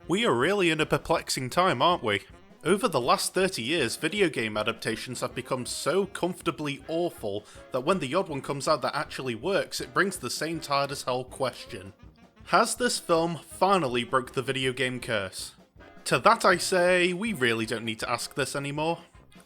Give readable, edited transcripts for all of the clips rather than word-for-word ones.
We are really in a perplexing time, aren't we? Over the last 30 years, video game adaptations have become so comfortably awful that when the odd one comes out that actually works, it brings the same tired as hell question. Has this film finally broke the video game curse? To that I say, we really don't need to ask this anymore.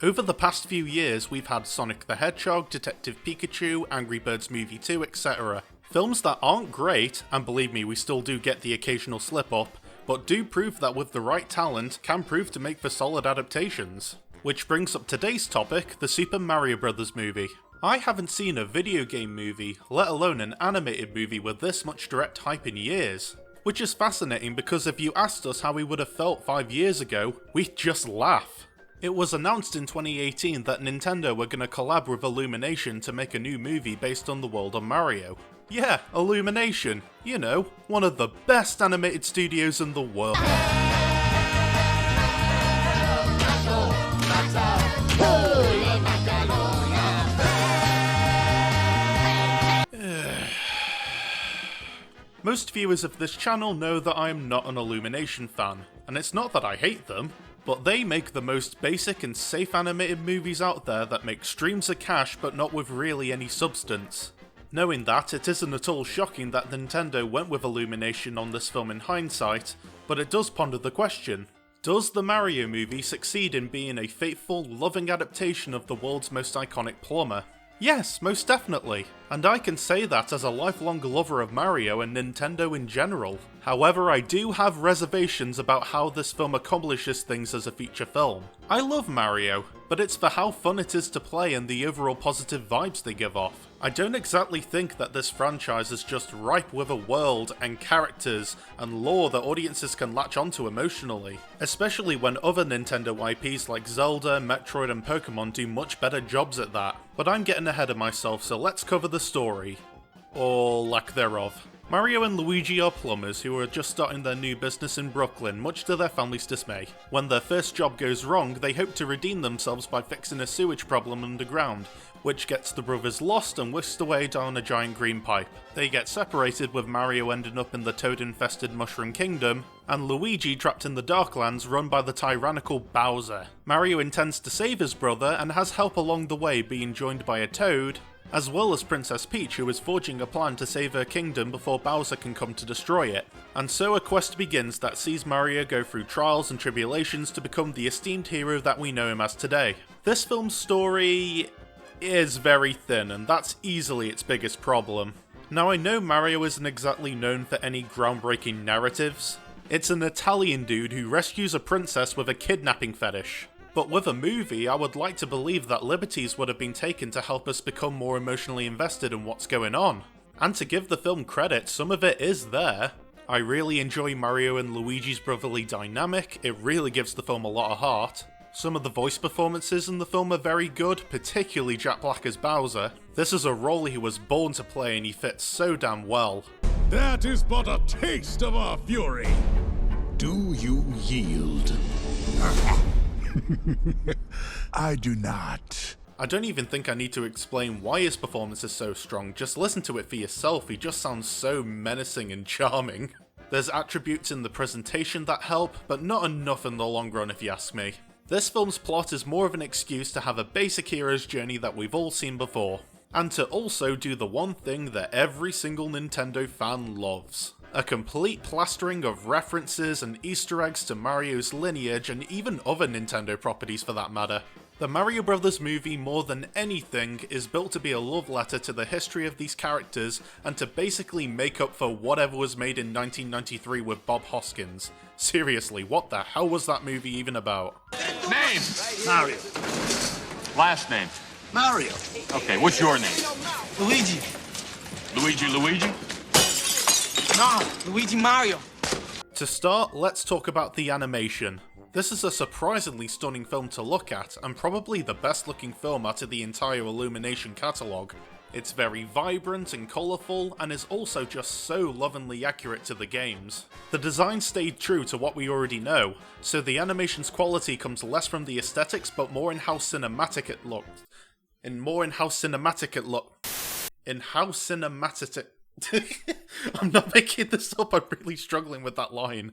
Over the past few years, we've had Sonic the Hedgehog, Detective Pikachu, Angry Birds Movie 2, etc. Films that aren't great, and believe me, we still do get the occasional slip-up, but do prove that with the right talent, can prove to make for solid adaptations. Which brings up today's topic, the Super Mario Bros. Movie. I haven't seen a video game movie, let alone an animated movie with this much direct hype in years. Which is fascinating because if you asked us how we would have felt 5 years ago, we'd just laugh. It was announced in 2018 that Nintendo were going to collab with Illumination to make a new movie based on the world of Mario. Yeah, Illumination. You know, one of the best animated studios in the world. Most viewers of this channel know that I am not an Illumination fan, and it's not that I hate them, but they make the most basic and safe animated movies out there that make streams of cash but not with really any substance. Knowing that, it isn't at all shocking that Nintendo went with Illumination on this film in hindsight, but it does ponder the question. Does the Mario movie succeed in being a faithful, loving adaptation of the world's most iconic plumber? Yes, most definitely, and I can say that as a lifelong lover of Mario and Nintendo in general. However, I do have reservations about how this film accomplishes things as a feature film. I love Mario, but it's for how fun it is to play and the overall positive vibes they give off. I don't exactly think that this franchise is just ripe with a world and characters and lore that audiences can latch onto emotionally, especially when other Nintendo IPs like Zelda, Metroid and Pokemon do much better jobs at that. But I'm getting ahead of myself, so let's cover the story. Or lack thereof. Mario and Luigi are plumbers who are just starting their new business in Brooklyn, much to their family's dismay. When their first job goes wrong, they hope to redeem themselves by fixing a sewage problem underground, which gets the brothers lost and whisked away down a giant green pipe. They get separated, with Mario ending up in the toad-infested Mushroom Kingdom, and Luigi trapped in the Darklands run by the tyrannical Bowser. Mario intends to save his brother and has help along the way, being joined by a Toad, as well as Princess Peach, who is forging a plan to save her kingdom before Bowser can come to destroy it. And so a quest begins that sees Mario go through trials and tribulations to become the esteemed hero that we know him as today. This film's story is very thin, and that's easily its biggest problem. Now, I know Mario isn't exactly known for any groundbreaking narratives. It's an Italian dude who rescues a princess with a kidnapping fetish. But with a movie, I would like to believe that liberties would have been taken to help us become more emotionally invested in what's going on. And to give the film credit, some of it is there. I really enjoy Mario and Luigi's brotherly dynamic, it really gives the film a lot of heart. Some of the voice performances in the film are very good, particularly Jack Black as Bowser. This is a role he was born to play and he fits so damn well. That is but a taste of our fury. Do you yield? I do not. I don't even think I need to explain why his performance is so strong, just listen to it for yourself, he just sounds so menacing and charming. There's attributes in the presentation that help, but not enough in the long run if you ask me. This film's plot is more of an excuse to have a basic hero's journey that we've all seen before, and to also do the one thing that every single Nintendo fan loves. A complete plastering of references and Easter eggs to Mario's lineage and even other Nintendo properties for that matter. The Mario Bros. Movie, more than anything, is built to be a love letter to the history of these characters and to basically make up for whatever was made in 1993 with Bob Hoskins. Seriously, what the hell was that movie even about? Name? Mario. Last name? Mario. Okay, what's your name? Luigi. Luigi? No, Luigi Mario. To start, let's talk about the animation. This is a surprisingly stunning film to look at, and probably the best looking film out of the entire Illumination catalogue. It's very vibrant and colourful, and is also just so lovingly accurate to the games. The design stayed true to what we already know, so the animation's quality comes less from the aesthetics but more in how cinematic it looked. I'm not making this up, I'm really struggling with that line.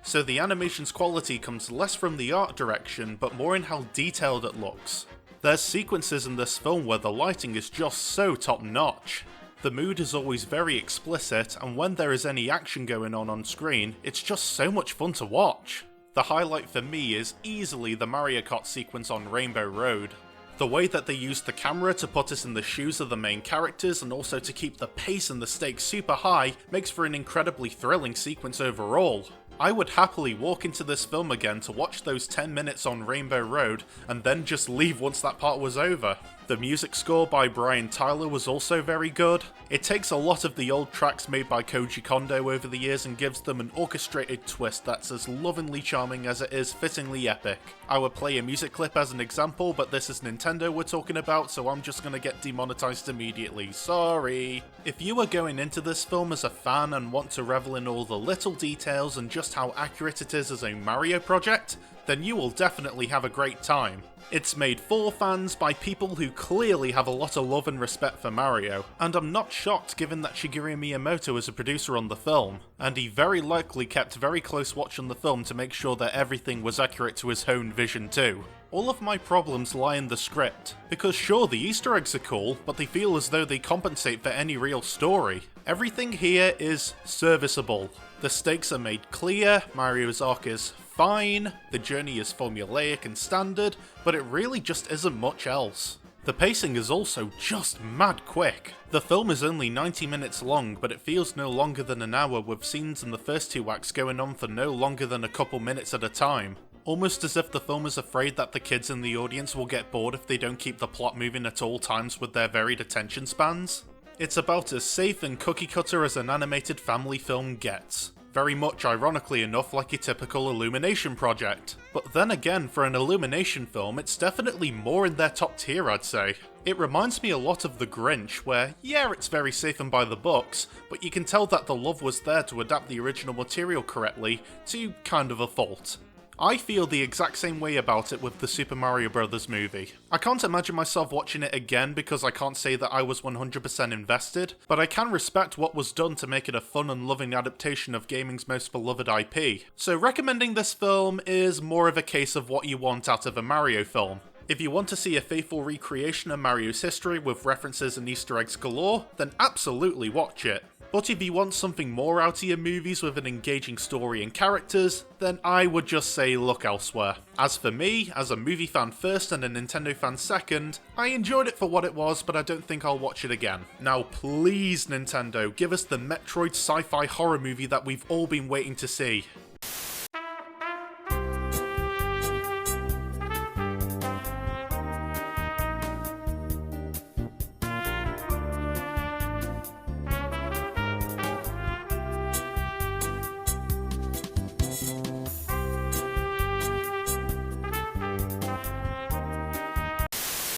so the animation's quality comes less from the art direction, but more in how detailed it looks. There's sequences in this film where the lighting is just so top notch. The mood is always very explicit, and when there is any action going on screen, it's just so much fun to watch. The highlight for me is easily the Mario Kart sequence on Rainbow Road. The way that they use the camera to put us in the shoes of the main characters and also to keep the pace and the stakes super high makes for an incredibly thrilling sequence overall. I would happily walk into this film again to watch those 10 minutes on Rainbow Road and then just leave once that part was over. The music score by Brian Tyler was also very good. It takes a lot of the old tracks made by Koji Kondo over the years and gives them an orchestrated twist that's as lovingly charming as it is fittingly epic. I would play a music clip as an example, but this is Nintendo we're talking about, so I'm just gonna get demonetized immediately, sorry. If you are going into this film as a fan and want to revel in all the little details and just how accurate it is as a Mario project, then you will definitely have a great time. It's made for fans by people who clearly have a lot of love and respect for Mario, and I'm not shocked given that Shigeru Miyamoto is a producer on the film, and he very likely kept very close watch on the film to make sure that everything was accurate to his own vision too. All of my problems lie in the script, because sure the Easter eggs are cool, but they feel as though they compensate for any real story. Everything here is serviceable. The stakes are made clear, Mario's arc is fine, the journey is formulaic and standard, but it really just isn't much else. The pacing is also just mad quick. The film is only 90 minutes long, but it feels no longer than an hour, with scenes in the first two acts going on for no longer than a couple minutes at a time. Almost as if the film is afraid that the kids in the audience will get bored if they don't keep the plot moving at all times with their varied attention spans. It's about as safe and cookie cutter as an animated family film gets. Very much, ironically enough, like a typical Illumination project. But then again, for an Illumination film, it's definitely more in their top tier, I'd say. It reminds me a lot of The Grinch, where, yeah, it's very safe and by the books, but you can tell that the love was there to adapt the original material correctly, to kind of a fault. I feel the exact same way about it with the Super Mario Bros. Movie. I can't imagine myself watching it again because I can't say that I was 100% invested, but I can respect what was done to make it a fun and loving adaptation of gaming's most beloved IP. So recommending this film is more of a case of what you want out of a Mario film. If you want to see a faithful recreation of Mario's history with references and Easter eggs galore, then absolutely watch it. But if you want something more out of your movies with an engaging story and characters, then I would just say look elsewhere. As for me, as a movie fan first and a Nintendo fan second, I enjoyed it for what it was, but I don't think I'll watch it again. Now please Nintendo, give us the Metroid sci-fi horror movie that we've all been waiting to see.